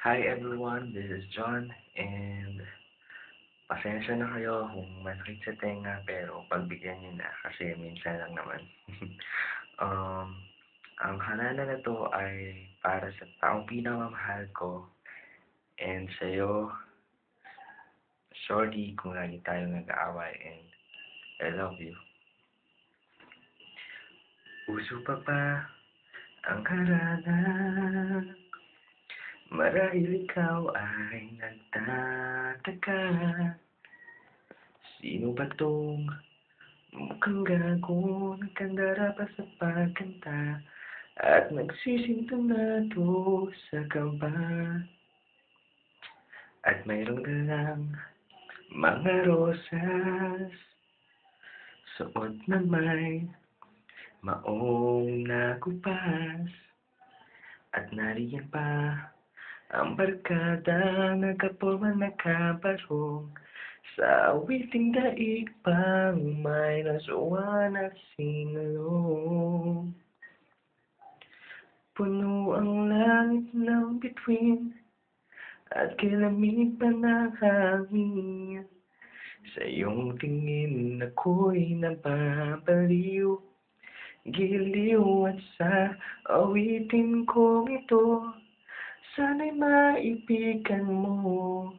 Hi everyone, this is John and pasensya na kayo kung masakit sa tenga pero pagbigyan niyo na kasi minsan lang naman. um, ang hanana na to ay para sa taong pinakamamahal ko and sa'yo, sorry kung lagi tayong nag-aaway and I love you. Puso pa ba ang harana? Marahil ikaw ay nagtataka. Sino ba tong mukhang gago, nagkandara pa sa pagkanta at nagsisintonado sa kaba at mayroong dalang mga rosas, suot na may maong nakupas at nariyan pa ang barkada nagkaporma nagkabarong sa awiting daig pang may nasuwan at sinalong. Puno ang langit ng bituin at kilamig pa ng hangin. Sa iyong tingin ako'y nababaliw, giliw at sa awitin kong ito, sana'y maibigan mo.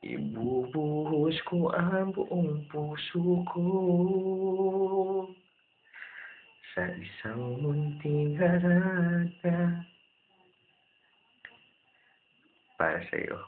Ibubuhos ko ang buong puso ko sa isang munting harana para sa'yo.